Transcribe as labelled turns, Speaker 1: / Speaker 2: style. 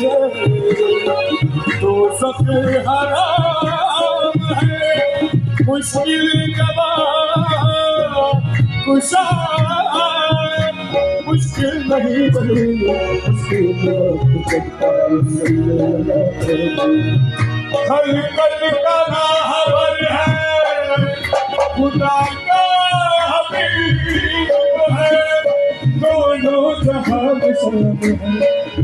Speaker 1: तो सब हराम है मुश्किल जवा कुशा मुश्किल नहीं बनी हर कल का राहबर है खुदा का हबीब है दोनों जहां में सब है